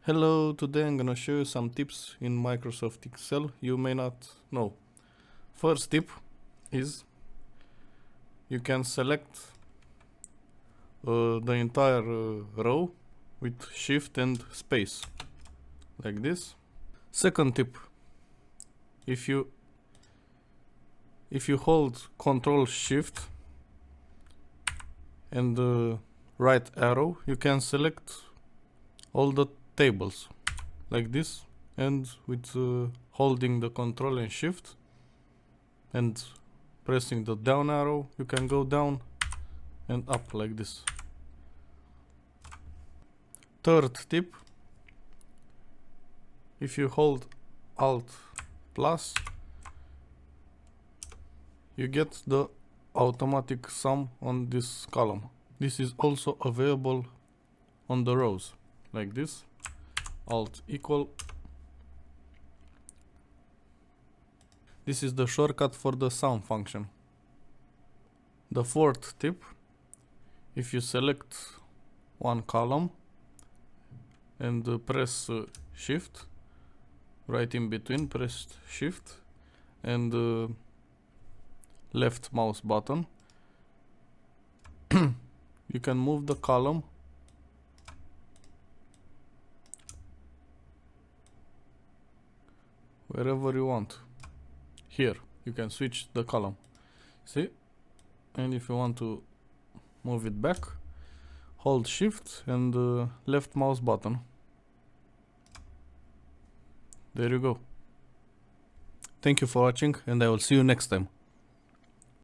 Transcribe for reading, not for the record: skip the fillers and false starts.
Hello, today I'm gonna show you some tips in Microsoft Excel you may not know. First tip is you can select the entire row with shift and space like this. Second tip, if you hold Control Shift and the right arrow, you can select all the tables like this, and with holding the Control and Shift and pressing the down arrow, you can go down and up like this. Third tip, if you hold Alt plus, you get the automatic sum on this column. This is also available on the rows like this. Alt equal. This is the shortcut for the sum function. The fourth tip, if you select one column and press shift, right in between, press shift and left mouse button, you can move the column wherever you want. Here you can switch the column, see? And if you want to move it back, hold shift and left mouse button. There you go. Thank you for watching, and I will see you next time.